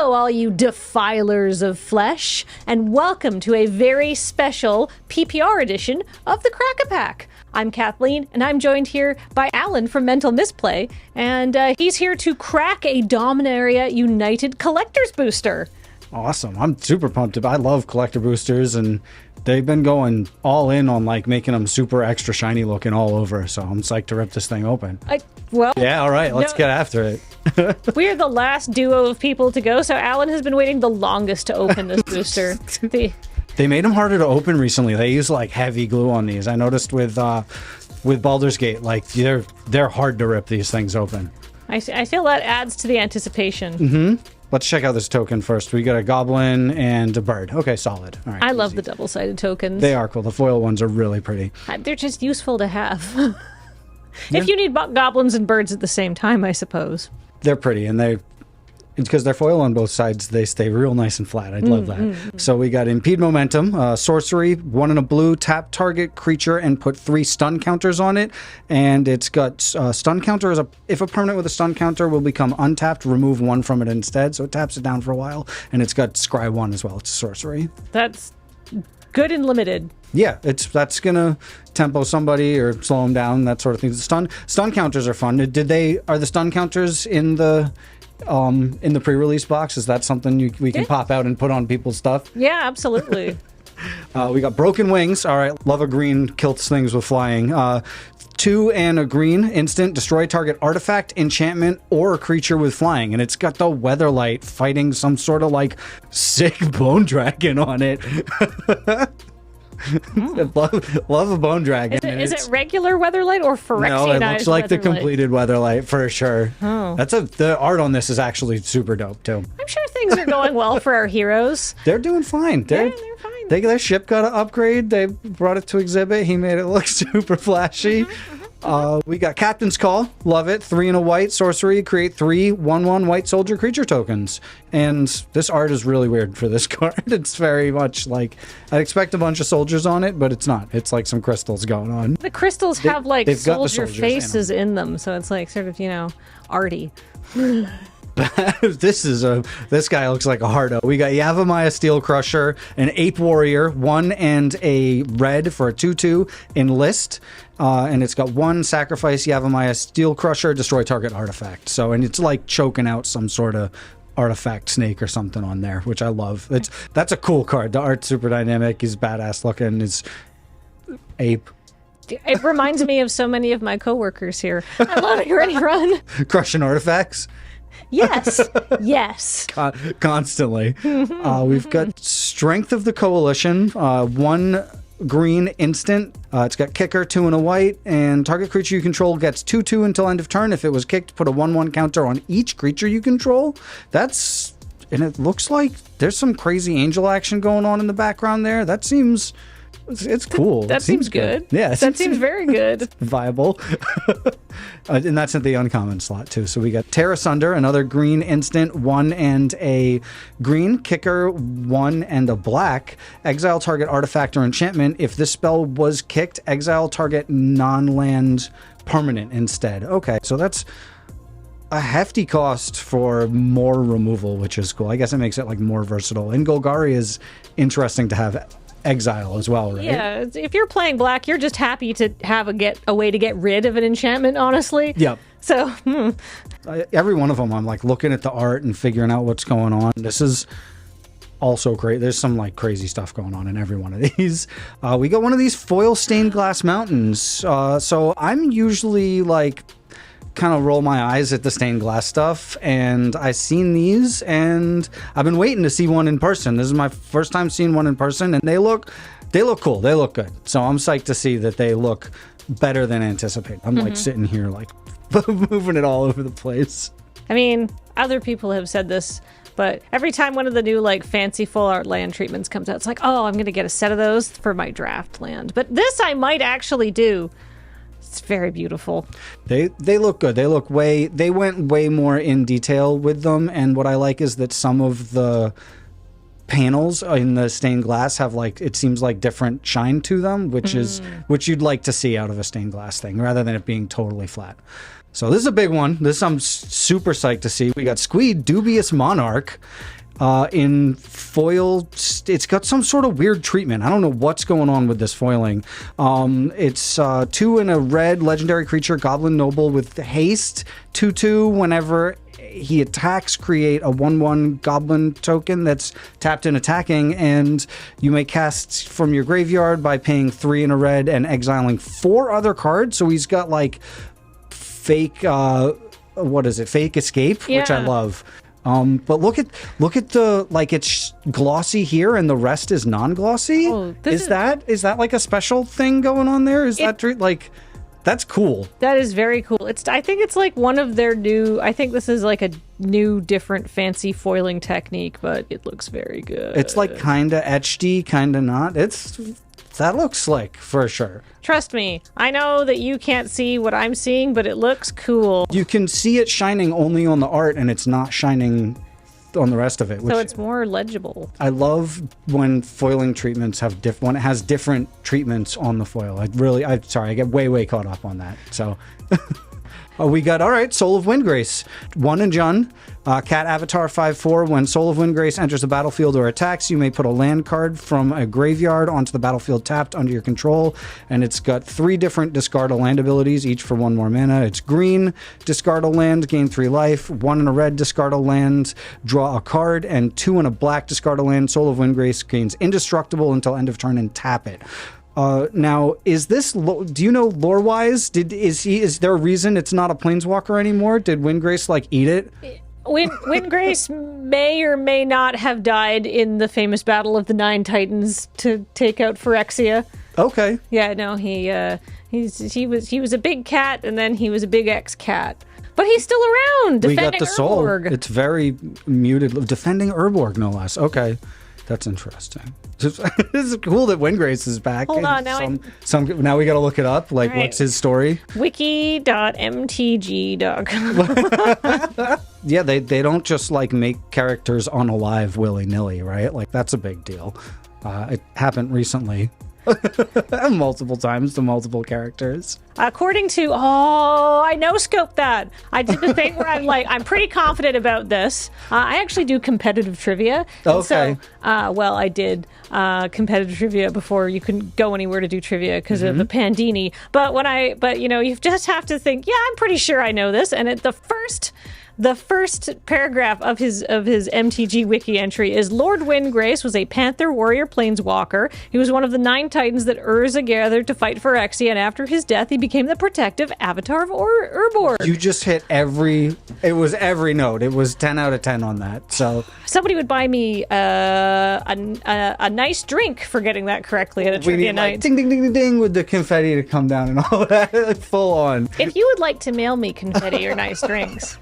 Hello, all you defilers of flesh, and welcome to a very special PPR edition of the Crack-A-Pack. I'm Kathleen, and I'm joined here by Alan from Mental Misplay, and he's here to crack a Dominaria United Collector's Booster. Awesome. I'm super pumped. I love collector boosters, and they've been going all in on like making them super extra shiny looking all over. So I'm psyched to rip this thing open. Yeah, all right. Let's get after it. We're the last duo of people to go, so Alan has been waiting the longest to open this booster. They made them harder to open recently. They use like heavy glue on these. I noticed with Baldur's Gate, like they're hard to rip these things open. I feel that adds to the anticipation. Mm-hmm. Let's check out this token first. We got a goblin and a bird. Okay, solid. All right, I love the double-sided tokens. They are cool. The foil ones are really pretty. They're just useful to have. If you need goblins and birds at the same time, I suppose. They're pretty, and because they're foil on both sides, they stay real nice and flat. I'd love that. So we got Impede Momentum, sorcery, 1 in a blue, tap target creature and put 3 stun counters on it. And it's got stun counter if a permanent with a stun counter will become untapped, remove 1 from it instead. So it taps it down for a while. And it's got scry 1 as well. It's sorcery. That's good and limited. Yeah, that's gonna tempo somebody or slow them down, that sort of thing. Stun counters are fun. Are the stun counters in the pre-release box? Is that something we can pop out and put on people's stuff? Yeah, absolutely. We got Broken Wings. All right, love a green, kills things with flying. 2 and a green, instant, destroy target artifact, enchantment, or creature with flying. And it's got the Weatherlight fighting some sort of like sick bone dragon on it. Love a bone dragon. Is it regular Weatherlight or Phyrexianized? No, it looks like the completed Weatherlight for sure. Oh. The art on this is actually super dope too. I'm sure things are going well for our heroes. They're doing fine. They're fine. Their ship got an upgrade. They brought it to exhibit. He made it look super flashy. We got Captain's Call. Love it. 3 and a white sorcery. Create 3 1/1 white soldier creature tokens. And this art is really weird for this card. It's very much like I'd expect a bunch of soldiers on it, but it's not. It's like some crystals going on. The crystals have like soldier faces in them, so it's like sort of, arty. This guy looks like a hardo. We got Yavimaya Steel Crusher, an Ape Warrior, 1 and a red for a 2/2 enlist. And it's got 1 sacrifice Yavimaya Steel Crusher, destroy target artifact. And it's like choking out some sort of artifact snake or something on there, which I love. That's a cool card. The art's super dynamic. He's badass looking. It's ape. It reminds me of so many of my coworkers here. I love it. You ready to run? Crushing artifacts? Yes. Constantly. We've got Strength of the Coalition, 1 green instant. It's got kicker, 2 and a white, and target creature you control gets 2/2 until end of turn. If it was kicked, put a 1/1 counter on each creature you control. And it looks like there's some crazy angel action going on in the background there. That seems... It's cool. That seems good. Yeah. That seems very good. Viable. And that's at the uncommon slot, too. So we got Tear Asunder, another green instant, 1 and a green, kicker, 1 and a black. Exile target artifact or enchantment. If this spell was kicked, exile target non-land permanent instead. Okay, so that's a hefty cost for more removal, which is cool. I guess it makes it like more versatile. And Golgari is interesting to have exile as well, right? Yeah, if you're playing black, you're just happy to have a way to get rid of an enchantment, honestly. Yep. So, every one of them, I'm like looking at the art and figuring out what's going on. This is also great. There's some like crazy stuff going on in every one of these. We got one of these foil stained glass mountains. So I'm usually like kind of roll my eyes at the stained glass stuff, and I seen these and I've been waiting to see one in person. This is my first time seeing one in person, and they look cool. They look good. So I'm psyched to see that they look better than anticipated. I'm like sitting here like moving it all over the place. I mean, other people have said this, but every time one of the new like fancy full art land treatments comes out, it's like, oh, I'm going to get a set of those for my draft land. But this I might actually do. It's very beautiful. They look good. They went way more in detail with them, and what I like is that some of the panels in the stained glass have like, it seems like different shine to them, which you'd like to see out of a stained glass thing rather than it being totally flat. So this is a big one. This I'm super psyched to see. We got Squeed, Dubious Monarch. In foil, it's got some sort of weird treatment. I don't know what's going on with this foiling. It's 2 in a red legendary creature, Goblin Noble with haste, 2/2. Whenever he attacks, create a 1/1 Goblin token that's tapped and attacking, and you may cast from your graveyard by paying 3 in a red and exiling 4 other cards. So he's got like fake, what is it? Fake escape, which I love. But look at the, like, it's glossy here and the rest is non-glossy. Oh, is that like a special thing going on there? Is that like, that's cool. That is very cool. I think it's like one of their new, I think this is like a new, different, fancy foiling technique, but it looks very good. It's like kind of etched-y, kind of not. That looks slick for sure. Trust me, I know that you can't see what I'm seeing, but it looks cool. You can see it shining only on the art, and it's not shining on the rest of it. So it's more legible. I love when foiling treatments have when it has different treatments on the foil. I'm sorry, I get way caught up on that. So. We got, all right, Soul of Windgrace. 1 in Jun, Cat Avatar 5/4. When Soul of Windgrace enters the battlefield or attacks, you may put a land card from a graveyard onto the battlefield tapped under your control. And it's got 3 different discard a land abilities, each for 1 more mana. It's green, discard a land, gain 3 life. 1 in a red, discard a land, draw a card. And 2 in a black, discard a land. Soul of Windgrace gains indestructible until end of turn and tap it. Now, is this, do you know lore-wise, is there a reason it's not a planeswalker anymore? Did Windgrace, like, eat it? Windgrace may or may not have died in the famous Battle of the Nine Titans to take out Phyrexia. Okay. Yeah, no, he was a big cat, and then he was a big ex-cat. But he's still around, defending We got the soul. Urborg. It's very muted. Defending Urborg, no less. Okay. That's interesting. It's cool that Windgrace is back. Hold on, now now we got to look it up. Like, right. What's his story? Wiki.mtg.com. Yeah, they don't just like make characters unalive willy-nilly, right? Like, that's a big deal. It happened recently. Multiple times to multiple characters. According to, I no-scoped that. I did the thing where I'm pretty confident about this. I actually do competitive trivia. Okay. So, I did competitive trivia before you couldn't go anywhere to do trivia because of the Pandini. But you just have to think, yeah, I'm pretty sure I know this. And the first paragraph of his MTG wiki entry is Lord Windgrace was a Panther warrior planeswalker. He was one of the 9 titans that Urza gathered to fight Phyrexia, and after his death, he became the protective avatar of Urborg. You just hit every note. It was 10 out of 10 on that. So somebody would buy me a nice drink for getting that correctly at a trivia night. Ding, ding, ding, ding, ding, with the confetti to come down and all that, full on. If you would like to mail me confetti or nice drinks.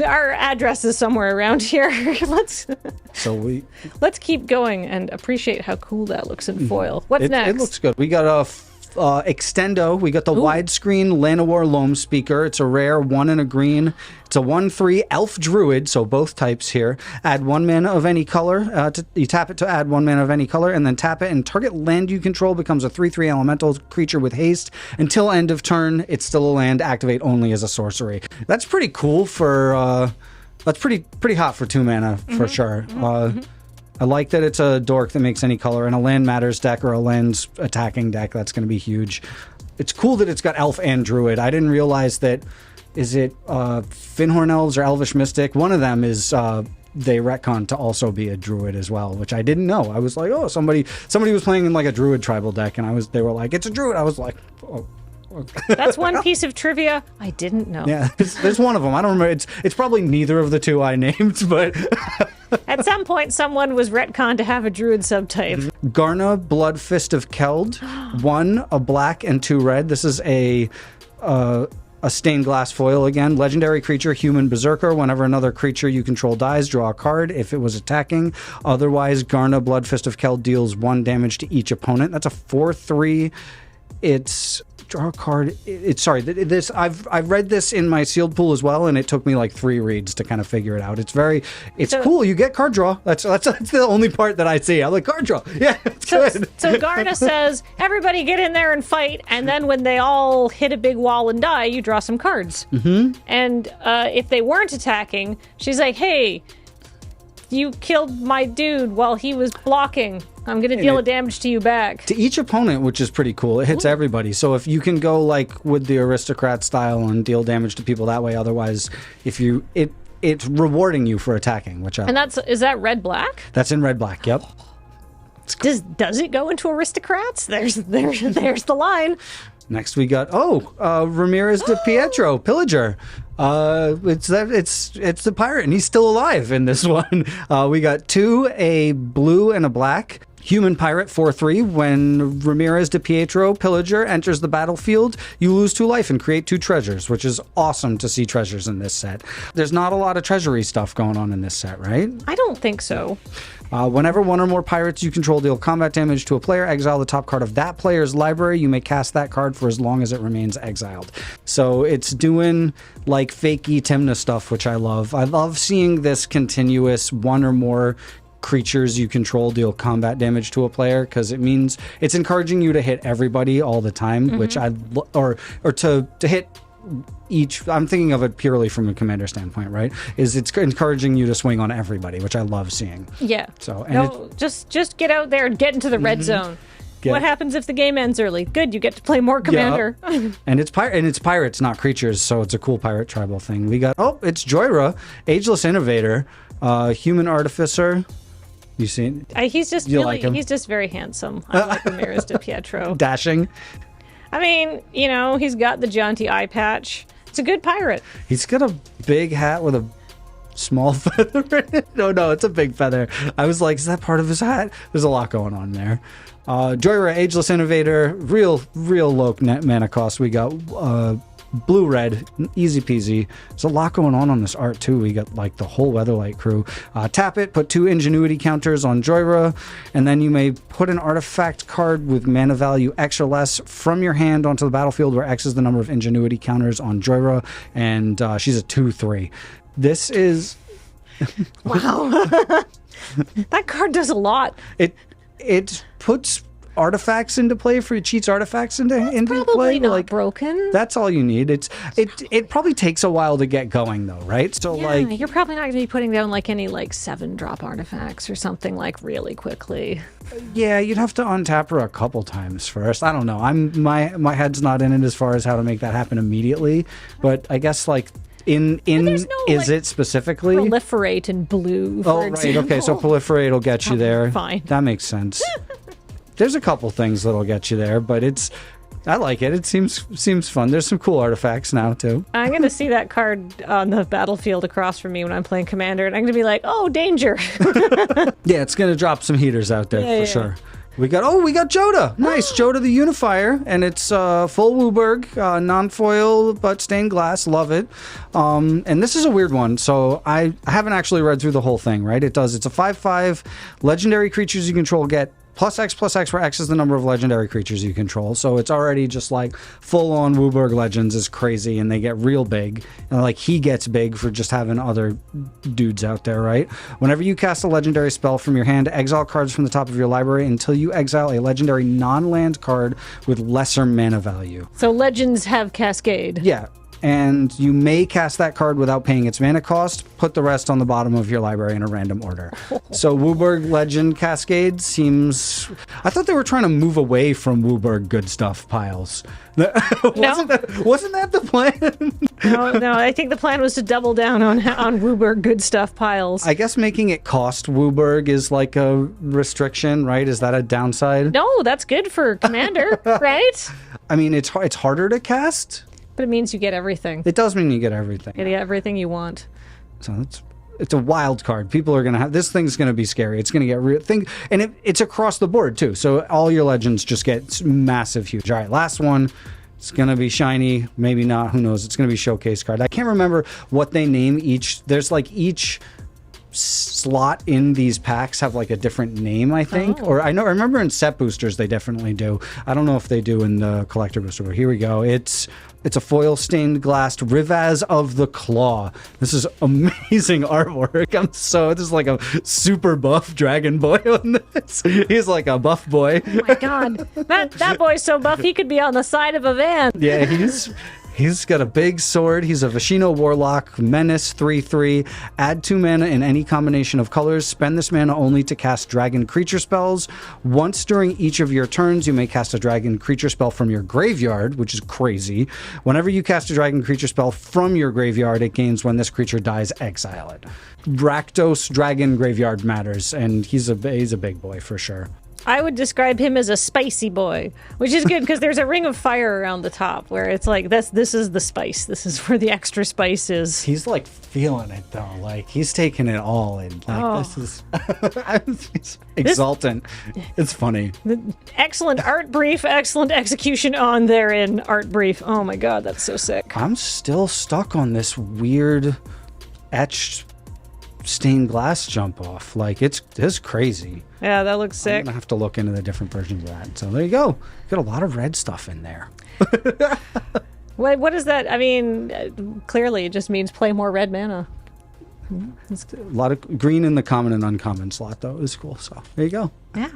Our address is somewhere around here. Let's keep going and appreciate how cool that looks in foil. What's next? It looks good. We got a Extendo. We got the widescreen Llanowar Loam Speaker. It's a rare 1 and a green. It's a 1/3 elf druid, so both types here. Add 1 mana of any color. You tap it to add 1 mana of any color, and then tap it, and target land you control becomes a 3/3 elemental creature with haste. Until end of turn, it's still a land. Activate only as a sorcery. That's pretty cool for... that's pretty hot for 2 mana, for sure. I like that it's a dork that makes any color, and a land matters deck or a land's attacking deck. That's going to be huge. It's cool that it's got elf and druid. I didn't realize that. Is it Finhorn Elves or Elvish Mystic? One of them is they retcon to also be a druid as well, which I didn't know. I was like, oh, somebody was playing in like a druid tribal deck, and they were like, it's a druid. I was like, oh. That's one piece of trivia I didn't know. Yeah, there's one of them. I don't remember. It's probably neither of the 2 I named, but at some point someone was retconned to have a druid subtype. Garna, Blood Fist of Keld, 1 a black and 2 red. This is a stained glass foil again. Legendary creature, human berserker. Whenever another creature you control dies, draw a card if it was attacking. Otherwise, Garna, Blood Fist of Keld deals 1 damage to each opponent. That's a 4/3. It's draw a card. This I've read this in my sealed pool as well, and it took me like 3 reads to kind of figure it out. It's cool. You get card draw. That's the only part that I see. I'm like, card draw. Yeah, it's good. So Garna says, everybody get in there and fight, and then when they all hit a big wall and die, you draw some cards. Mm-hmm. And if they weren't attacking, she's like, hey, you killed my dude while he was blocking. I'm going to deal damage to you back. To each opponent, which is pretty cool. It hits everybody. So if you can go like with the aristocrat style and deal damage to people that way, otherwise, it's rewarding you for attacking, is that red-black? That's in red-black, yep. Does it go into aristocrats? There's the line. Next we got Ramirez de Pietro, Pillager. It's the pirate, and he's still alive in this one. We got 2, a blue and a black. Human pirate 4/3. When Ramirez de Pietro, Pillager, enters the battlefield, you lose 2 life and create 2 treasures, which is awesome to see treasures in this set. There's not a lot of treasury stuff going on in this set, right? I don't think so. Whenever 1 or more pirates you control deal combat damage to a player, exile the top card of that player's library. You may cast that card for as long as it remains exiled. So it's doing like fakey Timna stuff, which I love. I love seeing this continuous 1 or more creatures you control deal combat damage to a player, because it means it's encouraging you to hit everybody all the time, which or to hit each. I'm thinking of it purely from a commander standpoint, right? It's encouraging you to swing on everybody, which I love seeing. Yeah. So just get out there and get into the red zone. What happens if the game ends early? Good, you get to play more commander. Yeah. and it's pirates, not creatures, so it's a cool pirate tribal thing. We got it's Joyra, Ageless Innovator, Human Artificer. You seen? He's just like him? He's just very handsome. I like Ramirez de Pietro. Dashing. I mean, he's got the jaunty eye patch. It's a good pirate. He's got a big hat with a small feather in it. No, it's a big feather. I was like, is that part of his hat? There's a lot going on there. Joyra, Ageless Innovator, real low mana cost. We got blue-red, easy peasy. There's a lot going on this art too. We got like the whole Weatherlight crew. Tap it, put 2 ingenuity counters on Joyra, and then you may put an artifact card with mana value X or less from your hand onto the battlefield, where X is the number of ingenuity counters on Joyra, and she's a 2/3. This is wow. That card does a lot. It puts artifacts into play for cheats artifacts into probably play. Not broken. That's all you need. It probably takes a while to get going though, right? So you're probably not going to be putting down like any 7-drop artifacts or something like really quickly. Yeah, you'd have to untap her a couple times first. I don't know. My head's not in it as far as how to make that happen immediately, but I guess it specifically proliferate in blue, for example. Right, okay, so proliferate will get you there. Fine. That makes sense. There's a couple things that'll get you there, but I like it. It seems fun. There's some cool artifacts now too. I'm going to see that card on the battlefield across from me when I'm playing Commander, and I'm going to be like, oh, danger. Yeah, it's going to drop some heaters out there for sure. We got Joda. Nice. Joda the Unifier, and it's full Wooburg, non-foil but stained glass. Love it. And this is a weird one, so I haven't actually read through the whole thing, right? It's a 5/5 legendary creatures you control get +X, where X is the number of legendary creatures you control. So it's already just like full-on Wooburg Legends is crazy, and they get real big. And like he gets big for just having other dudes out there, right? Whenever you cast a legendary spell from your hand, exile cards from the top of your library until you exile a legendary non-land card with lesser mana value. So legends have Cascade. Yeah. And you may cast that card without paying its mana cost. Put the rest on the bottom of your library in a random order. So Wooburg Legend Cascade seems... I thought they were trying to move away from Wooburg good stuff piles. Wasn't that the plan? No, I think the plan was to double down on Wooburg good stuff piles. I guess making it cost Wooburg is like a restriction, right? Is that a downside? No, that's good for Commander, right? I mean, it's harder to cast... But it means you get everything. It does mean you get everything. You get everything you want. So it's a wild card. People are going to have... This thing's going to be scary. It's going to get real... And it's across the board, too. So all your legends just get massive, huge. All right, last one. It's going to be shiny. Maybe not. Who knows? It's going to be showcase card. I can't remember what they name each... There's like each slot in these packs have like a different name, I think. Or I remember in set boosters they definitely do. I don't know if they do in the collector booster, but here we go. It's a foil stained glass Rivaz of the Claw. This is amazing artwork. This is like a super buff dragon boy on this. He's like a buff boy. Oh my god. That boy's so buff he could be on the side of a van. Yeah, He's got a big sword. He's a Vashino Warlock, Menace 3/3. Add 2 mana in any combination of colors. Spend this mana only to cast dragon creature spells. Once during each of your turns, you may cast a dragon creature spell from your graveyard, which is crazy. Whenever you cast a dragon creature spell from your graveyard, it gains when this creature dies, exile it. Rakdos Dragon Graveyard matters, and he's a big boy for sure. I would describe him as a spicy boy, which is good because there's a ring of fire around the top where it's like this is the spice. This is where the extra spice is. He's like feeling it though. Like he's taking it all in. Like this is it's exultant. It's funny. Excellent art brief, excellent execution on therein art brief. Oh my god, that's so sick. I'm still stuck on this weird etched stained glass jump off. Like it's crazy. Yeah, that looks sick. I'm gonna have to look into the different versions of that. So there you go. Got a lot of red stuff in there. What is that? I mean, clearly it just means play more red mana. A lot of green in the common and uncommon slot, though, is cool. So there you go. Yeah.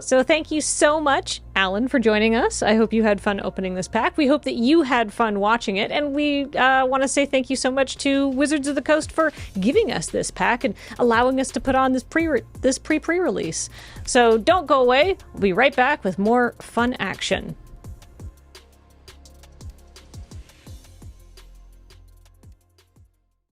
So thank you so much, Alan, for joining us. I hope you had fun opening this pack. We hope that you had fun watching it. And we want to say thank you so much to Wizards of the Coast for giving us this pack and allowing us to put on this pre-release. So don't go away. We'll be right back with more fun action.